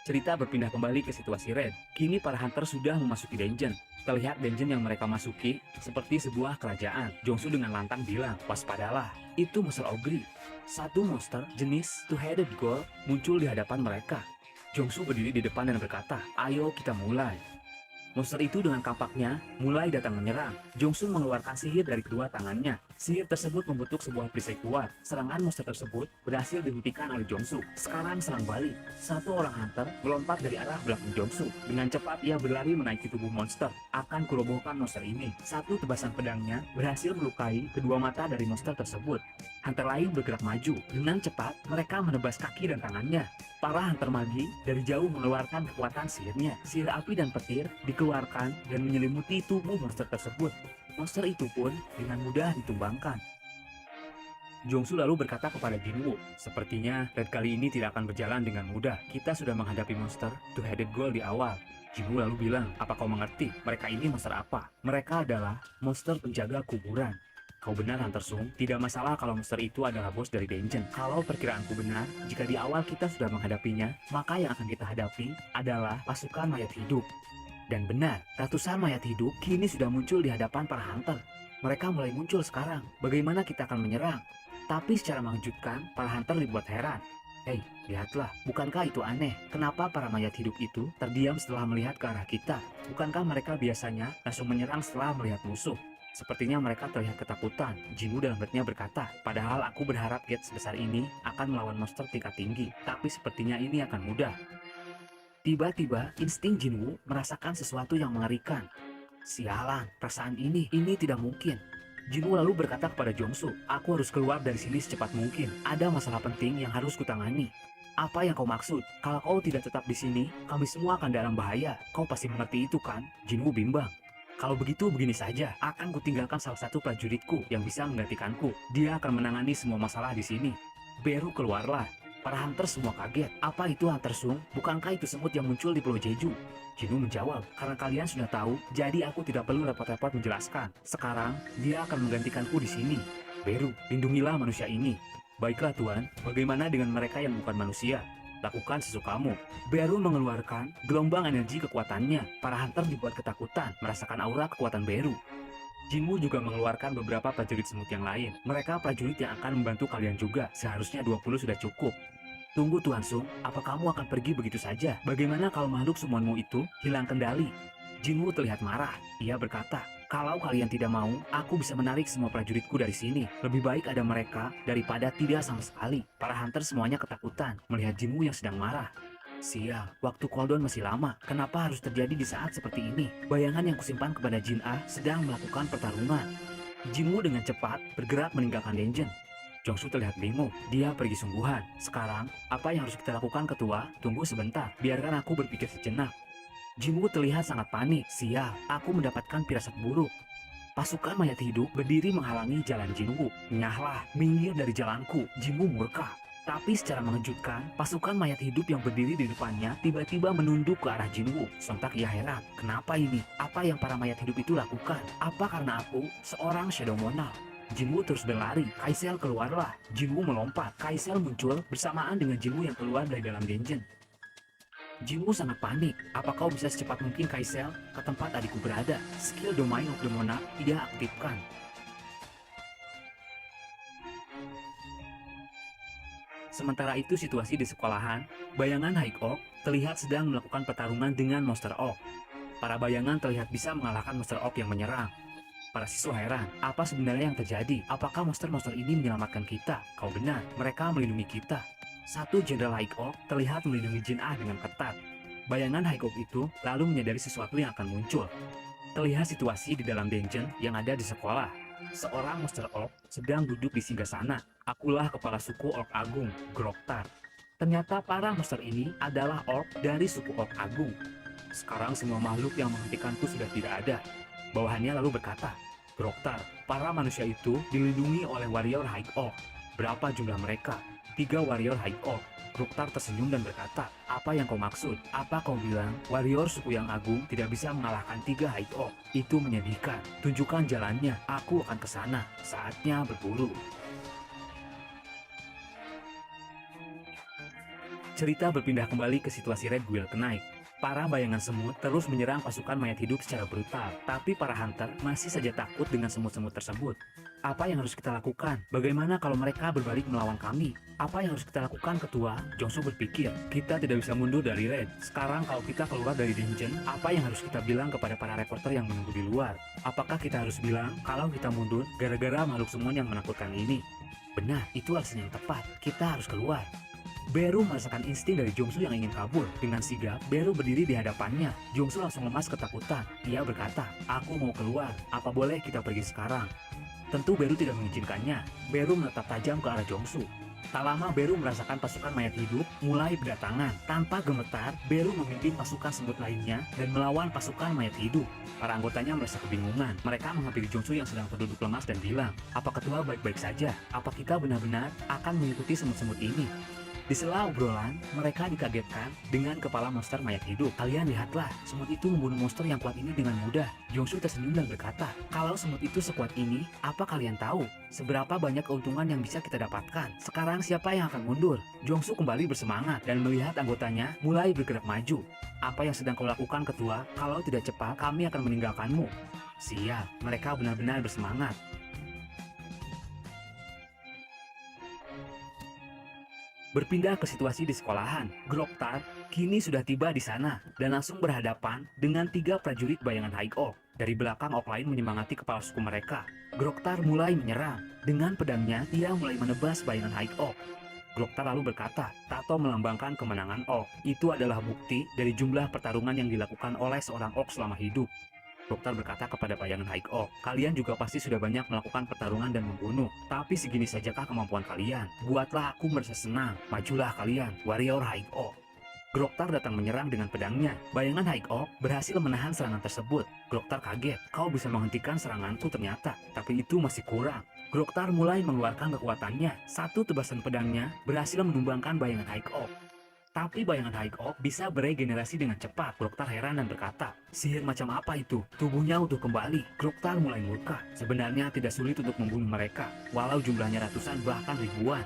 Cerita berpindah kembali ke situasi Red. Kini para hunter sudah memasuki dungeon. Terlihat dungeon yang mereka masuki seperti sebuah kerajaan. Jongsu dengan lantang bilang, waspadalah, itu monster ogre. Satu monster jenis two-headed ghoul muncul di hadapan mereka. Jongsu berdiri di depan dan berkata, ayo kita mulai. Monster itu dengan kampaknya mulai datang menyerang. Jongsu mengeluarkan sihir dari kedua tangannya. Sihir tersebut membentuk sebuah perisai kuat. Serangan monster tersebut berhasil dihentikan oleh Jongsu. Sekarang serang balik. Satu orang hunter melompat dari arah belakang Jongsu. Dengan cepat ia berlari menaiki tubuh monster. Akan kurobohkan monster ini. Satu tebasan pedangnya berhasil melukai kedua mata dari monster tersebut. Hunter lain bergerak maju. Dengan cepat mereka menebas kaki dan tangannya. Para hunter magi dari jauh mengeluarkan kekuatan sihirnya. Sihir api dan petir dikeluarkan dan menyelimuti tubuh monster tersebut. Monster itu pun dengan mudah ditumbangkan. Jongsu lalu berkata kepada Jin Woo, sepertinya Red kali ini tidak akan berjalan dengan mudah. Kita sudah menghadapi monster two-headed ghoul di awal. Jin Woo lalu bilang, apa kau mengerti? Mereka ini monster apa? Mereka adalah monster penjaga kuburan. Kau benar Hunter Sung, tidak masalah kalau monster itu adalah bos dari dungeon. Kalau perkiraanku benar, jika di awal kita sudah menghadapinya, maka yang akan kita hadapi adalah pasukan mayat hidup. Dan benar, ratusan mayat hidup kini sudah muncul di hadapan para hunter. Mereka mulai muncul sekarang. Bagaimana kita akan menyerang? Tapi secara mengejutkan, para hunter dibuat heran. Hei, lihatlah, bukankah itu aneh? Kenapa para mayat hidup itu terdiam setelah melihat ke arah kita? Bukankah mereka biasanya langsung menyerang setelah melihat musuh? Sepertinya mereka terlihat ketakutan. Jin Woo dalam hatinya berkata, padahal aku berharap gate sebesar ini akan melawan monster tingkat tinggi, tapi sepertinya ini akan mudah. Tiba-tiba, insting Jin Woo merasakan sesuatu yang mengerikan. Sialan, perasaan ini tidak mungkin. Jin Woo lalu berkata kepada Jongsu, aku harus keluar dari sini secepat mungkin. Ada masalah penting yang harus kutangani. Apa yang kau maksud? Kalau kau tidak tetap di sini, kami semua akan dalam bahaya. Kau pasti mengerti itu kan? Jin Woo bimbang. Kalau begitu begini saja, akan kutinggalkan salah satu prajuritku yang bisa menggantikanku. Dia akan menangani semua masalah di sini. Baru keluarlah. Para hunter semua kaget. Apa itu Hunter Sung? Bukankah itu semut yang muncul di Pulau Jeju? Jin Woo menjawab, karena kalian sudah tahu, jadi aku tidak perlu repot-repot menjelaskan. Sekarang, dia akan menggantikanku di sini. Beru, lindungilah manusia ini. Baiklah Tuan, bagaimana dengan mereka yang bukan manusia? Lakukan sesukamu. Beru mengeluarkan gelombang energi kekuatannya. Para hunter dibuat ketakutan, merasakan aura kekuatan Beru. Jin Woo juga mengeluarkan beberapa prajurit semut yang lain. Mereka prajurit yang akan membantu kalian juga. Seharusnya 20 sudah cukup. Tunggu Tuan Sung, apa kamu akan pergi begitu saja? Bagaimana kalau makhluk summonmu itu hilang kendali? Jin Woo terlihat marah. Ia berkata, kalau kalian tidak mau, aku bisa menarik semua prajuritku dari sini. Lebih baik ada mereka daripada tidak sama sekali. Para hunter semuanya ketakutan melihat Jin Woo yang sedang marah. Sial, waktu cooldown masih lama. Kenapa harus terjadi di saat seperti ini? Bayangan yang kusimpan kepada Jin Ah sedang melakukan pertarungan. Jin Woo dengan cepat bergerak meninggalkan dungeon. Jongsu terlihat bingung. Dia pergi sungguhan. Sekarang, apa yang harus kita lakukan ketua? Tunggu sebentar, biarkan aku berpikir sejenak. Jin Woo terlihat sangat panik. Sial, aku mendapatkan firasat buruk. Pasukan mayat hidup berdiri menghalangi jalan Jin Woo. Nyahlah, minggir dari jalanku. Jin Woo murka. Tapi secara mengejutkan, pasukan mayat hidup yang berdiri di depannya tiba-tiba menunduk ke arah Jin Woo. Sontak ia heran, kenapa ini? Apa yang para mayat hidup itu lakukan? Apa karena aku seorang Shadow Monal? Jin Woo terus berlari. Kaisel keluarlah. Jin Woo melompat. Kaisel muncul bersamaan dengan Jin Woo yang keluar dari dalam dungeon. Jin Woo sangat panik. Apa kau bisa secepat mungkin Kaisel ke tempat adikku berada? Skill Domain of the Monarch ia aktifkan. Sementara itu situasi di sekolahan, bayangan High Oak terlihat sedang melakukan pertarungan dengan Monster Oak. Para bayangan terlihat bisa mengalahkan Monster Oak yang menyerang. Para siswa heran, apa sebenarnya yang terjadi? Apakah monster-monster ini menyelamatkan kita? Kau benar, mereka melindungi kita. Satu jenderal High Oak terlihat melindungi Jin Ah dengan ketat. Bayangan High Oak itu lalu menyadari sesuatu yang akan muncul. Terlihat situasi di dalam dungeon yang ada di sekolah. Seorang Monster Orc sedang duduk di singgasana. Akulah kepala suku Orc Agung, Groktar. Ternyata para monster ini adalah Orc dari suku Orc Agung. Sekarang semua makhluk yang menghentikanku sudah tidak ada. Bawahannya lalu berkata, Groktar, para manusia itu dilindungi oleh warrior High Oak. Berapa jumlah mereka? 3 warrior High Oak. Groktar tersenyum dan berkata, apa yang kau maksud? Apa kau bilang warrior suku yang agung tidak bisa mengalahkan 3 High Oak? Itu menyedihkan. Tunjukkan jalannya, aku akan ke sana. Saatnya berburu. Cerita berpindah kembali ke situasi Red Guild Knight. Para bayangan semut terus menyerang pasukan mayat hidup secara brutal, tapi para hunter masih saja takut dengan semut-semut tersebut. Apa yang harus kita lakukan? Bagaimana kalau mereka berbalik melawan kami? Apa yang harus kita lakukan, Ketua? Jongsu berpikir, kita tidak bisa mundur dari Red. Sekarang kalau kita keluar dari dungeon, apa yang harus kita bilang kepada para reporter yang menunggu di luar? Apakah kita harus bilang kalau kita mundur gara-gara makhluk semut yang menakutkan ini? Benar, itu alasan yang tepat. Kita harus keluar. Beru merasakan insting dari Jongsu yang ingin kabur. Dengan sigap, Beru berdiri di hadapannya. Jongsu langsung lemas ketakutan. Ia berkata, aku mau keluar. Apa boleh kita pergi sekarang? Tentu Beru tidak mengizinkannya. Beru menatap tajam ke arah Jongsu. Tak lama Beru merasakan pasukan mayat hidup mulai berdatangan. Tanpa gemetar, Beru memimpin pasukan semut lainnya dan melawan pasukan mayat hidup. Para anggotanya merasa kebingungan. Mereka menghampiri Jongsu yang sedang terduduk lemas dan bilang, apa Ketua baik-baik saja? Apa kita benar-benar akan mengikuti semut-semut ini? Di sela obrolan, mereka dikagetkan dengan kepala monster mayat hidup. Kalian lihatlah, semut itu membunuh monster yang kuat ini dengan mudah. Jongsu tersenyum dan berkata, kalau semut itu sekuat ini, apa kalian tahu? Seberapa banyak keuntungan yang bisa kita dapatkan? Sekarang siapa yang akan mundur? Jongsu kembali bersemangat dan melihat anggotanya mulai bergerak maju. Apa yang sedang kau lakukan, Ketua? Kalau tidak cepat, kami akan meninggalkanmu. Siap, mereka benar-benar bersemangat. Berpindah ke situasi di sekolahan, Groktar kini sudah tiba di sana dan langsung berhadapan dengan 3 prajurit bayangan High Oak. Dari belakang Orc lain menyemangati kepala suku mereka. Groktar mulai menyerang. Dengan pedangnya, ia mulai menebas bayangan High Oak. Groktar lalu berkata, tato melambangkan kemenangan Orc. Itu adalah bukti dari jumlah pertarungan yang dilakukan oleh seorang Orc selama hidup. Groktar berkata kepada bayangan High Oak, kalian juga pasti sudah banyak melakukan pertarungan dan membunuh. Tapi segini sajakah kemampuan kalian? Buatlah aku merasa senang. Majulah kalian, warrior High Oak. Groktar datang menyerang dengan pedangnya. Bayangan High Oak berhasil menahan serangan tersebut. Groktar kaget, kau bisa menghentikan seranganku ternyata. Tapi itu masih kurang. Groktar mulai mengeluarkan kekuatannya. Satu tebasan pedangnya berhasil menumbangkan bayangan High Oak. Tapi bayangan High Oak bisa beregenerasi dengan cepat. Groktar heran dan berkata, sihir macam apa itu? Tubuhnya utuh kembali. Groktar mulai murka. Sebenarnya tidak sulit untuk membunuh mereka, walau jumlahnya ratusan bahkan ribuan.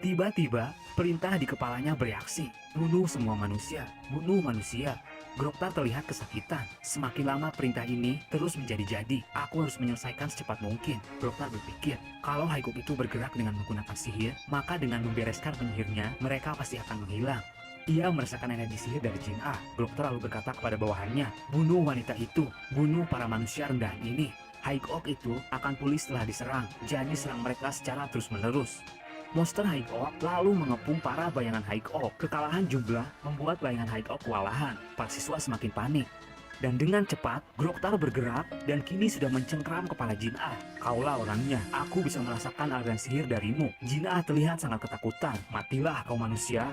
Tiba-tiba, perintah di kepalanya bereaksi. Bunuh semua manusia, bunuh manusia. Groktar terlihat kesakitan. Semakin lama perintah ini terus menjadi-jadi. Aku harus menyelesaikan secepat mungkin. Groktar berpikir, kalau High Oak itu bergerak dengan menggunakan sihir, maka dengan membereskan penyihirnya, mereka pasti akan menghilang. Ia merasakan energi sihir dari Jin Ah. Groktar lalu berkata kepada bawahannya, bunuh wanita itu, bunuh para manusia rendahan ini. High Oak itu akan pulih setelah diserang, jadi serang mereka secara terus-menerus. Monster High Oak lalu mengepung para bayangan High Oak. Kekalahan jumlah membuat bayangan High Oak kewalahan. Para siswa semakin panik. Dan dengan cepat, Groktar bergerak dan kini sudah mencengkram kepala Jin Ah. Kaulah orangnya, aku bisa merasakan aliran sihir darimu. Jin Ah terlihat sangat ketakutan. Matilah kau manusia.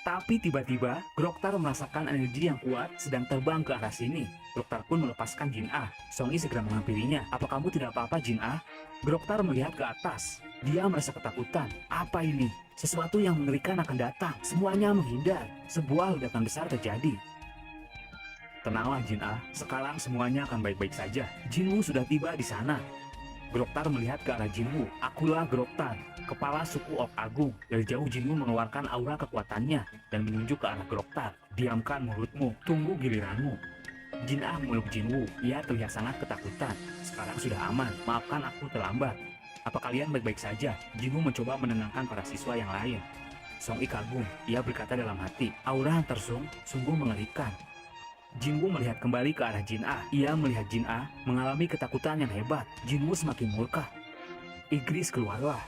Tapi tiba-tiba, Groktar merasakan energi yang kuat sedang terbang ke arah sini. Groktar pun melepaskan Jin Ah. Songi segera menghampirinya. Apa kamu tidak apa-apa, Jin Ah? Groktar melihat ke atas. Dia merasa ketakutan. Apa ini? Sesuatu yang mengerikan akan datang. Semuanya menghindar. Sebuah ledakan besar terjadi. Tenanglah Jin Ah, sekarang semuanya akan baik-baik saja. Jinwoo sudah tiba di sana. Groktar melihat ke arah Jinwoo. Akulah Groktar, kepala suku Orc Agung. Dari jauh Jinwoo mengeluarkan aura kekuatannya dan menunjuk ke arah Groktar. Diamkan mulutmu, tunggu giliranmu. Jin Ah memeluk Jinwoo. Ia terlihat sangat ketakutan. Sekarang sudah aman, maafkan aku terlambat. Apa kalian baik-baik saja? Jinwoo mencoba menenangkan para siswa yang lain. Song I kagum, ia berkata dalam hati, aura Hunter Sung sungguh mengerikan. Jinwoo melihat kembali ke arah Jin Ah. Ia melihat Jin Ah mengalami ketakutan yang hebat. Jinwoo semakin murka. Igris keluarlah.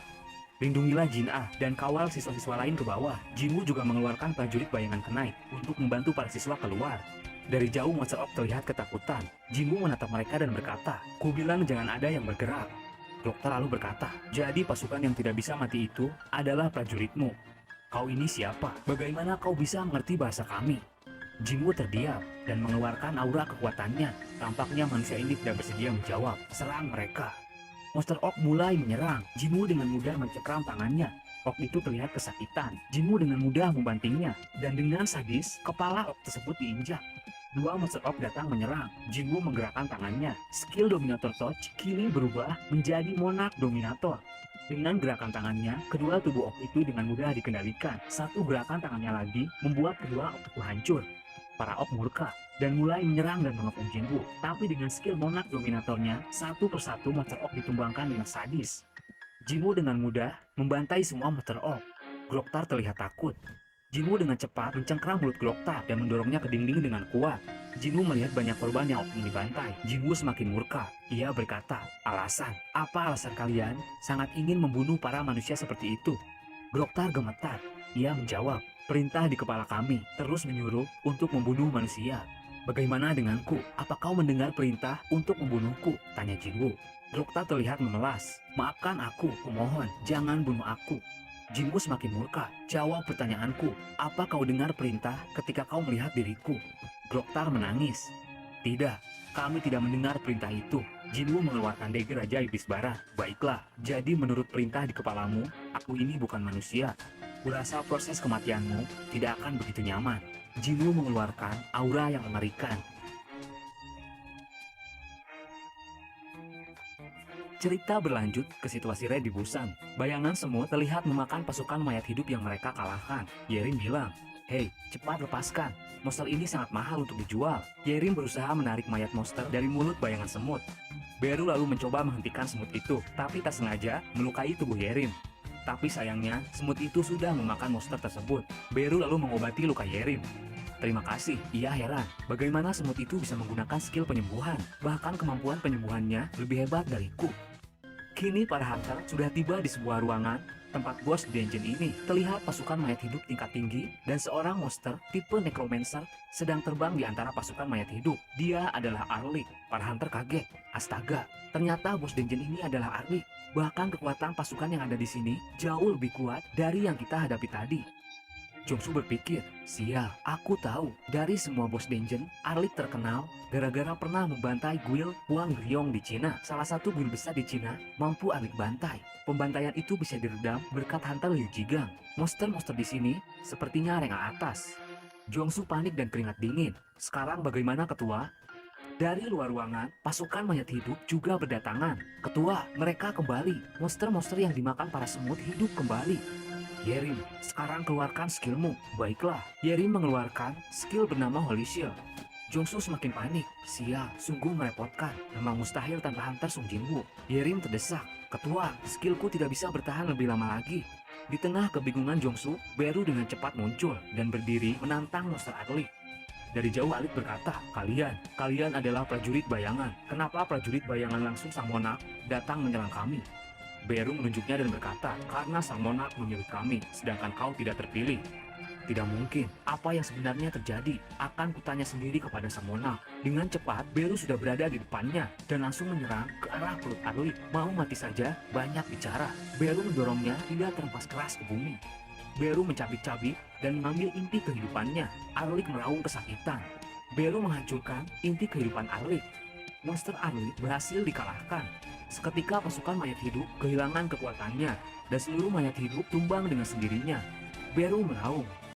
Lindungilah Jin Ah dan kawal siswa-siswa lain ke bawah. Jinwoo juga mengeluarkan prajurit bayangan kenaik untuk membantu para siswa keluar. Dari jauh Monster Oak terlihat ketakutan. Jinwoo menatap mereka dan berkata, "Ku bilang jangan ada yang bergerak." Dokter lalu berkata, "Jadi pasukan yang tidak bisa mati itu adalah prajuritmu. Kau ini siapa? Bagaimana kau bisa mengerti bahasa kami?" Jinwoo terdiam dan mengeluarkan aura kekuatannya. Tampaknya manusia ini tidak bersedia menjawab. Serang mereka. Monster Oak mulai menyerang. Jinwoo dengan mudah mencekram tangannya. Oak itu terlihat kesakitan. Jinwoo dengan mudah membantingnya. Dan dengan sadis, kepala Oak tersebut diinjak. Dua Monster Oak datang menyerang. Jinwoo menggerakkan tangannya. Skill Dominator Touch kini berubah menjadi Monarch Dominator. Dengan gerakan tangannya, kedua tubuh Oak itu dengan mudah dikendalikan. Satu gerakan tangannya lagi membuat kedua Oak itu hancur. Para Oak murka dan mulai menyerang dan mengepung Jinwoo. Tapi dengan skill Monarch Dominatornya, satu persatu Monster Oak ditumbangkan dengan sadis. Jinwoo dengan mudah membantai semua Monster Oak. Gloktar terlihat takut. Jinwoo dengan cepat mencengkram mulut Gloktar dan mendorongnya ke dinding dengan kuat. Jinwoo melihat banyak korban yang Oak dibantai. Jinwoo semakin murka. Ia berkata, "Alasan? Apa alasan kalian sangat ingin membunuh para manusia seperti itu?" Gloktar gemetar. Ia menjawab, "Perintah di kepala kami terus menyuruh untuk membunuh manusia." "Bagaimana denganku? Apa kau mendengar perintah untuk membunuhku?" tanya Jinwoo. Gloktar terlihat memelas. "Maafkan aku, kumohon, jangan bunuh aku." Jinwoo semakin murka. "Jawab pertanyaanku, apa kau dengar perintah ketika kau melihat diriku?" Gloktar menangis. "Tidak, kami tidak mendengar perintah itu." Jinwoo mengeluarkan dagger Raja Iblis Bara. "Baiklah, jadi menurut perintah di kepalamu, aku ini bukan manusia. Kurasa proses kematianmu tidak akan begitu nyaman." Jinwoo mengeluarkan aura yang mengerikan. Cerita berlanjut ke situasi Red di Busan. Bayangan semut terlihat memakan pasukan mayat hidup yang mereka kalahkan. Yerim bilang, "Hei, cepat lepaskan. Monster ini sangat mahal untuk dijual." Yerim berusaha menarik mayat monster dari mulut bayangan semut. Beru lalu mencoba menghentikan semut itu, tapi tak sengaja melukai tubuh Yerim. Tapi sayangnya, semut itu sudah memakan monster tersebut. Beru lalu mengobati luka Yerim. "Terima kasih." Ia heran, bagaimana semut itu bisa menggunakan skill penyembuhan. Bahkan kemampuan penyembuhannya lebih hebat dariku. Kini para hunter sudah tiba di sebuah ruangan tempat bos dungeon ini. Terlihat pasukan mayat hidup tingkat tinggi dan seorang monster tipe necromancer sedang terbang di antara pasukan mayat hidup. Dia adalah Arlik. Para hunter kaget. Astaga, ternyata bos dungeon ini adalah Arlik. Bahkan kekuatan pasukan yang ada di sini jauh lebih kuat dari yang kita hadapi tadi. Jongsu berpikir, "Sial, aku tahu. Dari semua bos dungeon, Arlik terkenal gara-gara pernah membantai guild Huang Ryong di Cina. Salah satu guild besar di Cina mampu Arlik bantai. Pembantaian itu bisa diredam berkat Hunter Liu Jigang. Monster-monster di sini sepertinya rengah atas." Jongsu panik dan keringat dingin. "Sekarang bagaimana, Ketua?" Dari luar ruangan, pasukan mayat hidup juga berdatangan. "Ketua, mereka kembali. Monster-monster yang dimakan para semut hidup kembali." "Yerim, sekarang keluarkan skillmu." "Baiklah." Yerim mengeluarkan skill bernama Holy Shield. Jongsu semakin panik. Sial, sungguh merepotkan. Memang mustahil tanpa Hunter Sung Jinwoo. Yerim terdesak. "Ketua, skillku tidak bisa bertahan lebih lama lagi." Di tengah kebingungan Jongsu, Beru dengan cepat muncul dan berdiri menantang monster Arlik. Dari jauh Arlik berkata, Kalian adalah prajurit bayangan. Kenapa prajurit bayangan langsung sang monark datang menyerang kami?" Beru menunjuknya dan berkata, "Karena sang monark menyuruh kami, sedangkan kau tidak terpilih." "Tidak mungkin. Apa yang sebenarnya terjadi? Akan kutanya sendiri kepada sang monark." Dengan cepat, Beru sudah berada di depannya dan langsung menyerang ke arah perut Arlik. Mau mati saja, banyak bicara. Beru mendorongnya hingga terhempas keras ke bumi. Beru mencabik-cabik dan mengambil inti kehidupannya. Arlik meraung kesakitan. Beru menghancurkan inti kehidupan Arlik. Monster Arlik berhasil dikalahkan. Seketika pasukan mayat hidup kehilangan kekuatannya dan seluruh mayat hidup tumbang dengan sendirinya. Beru meraung.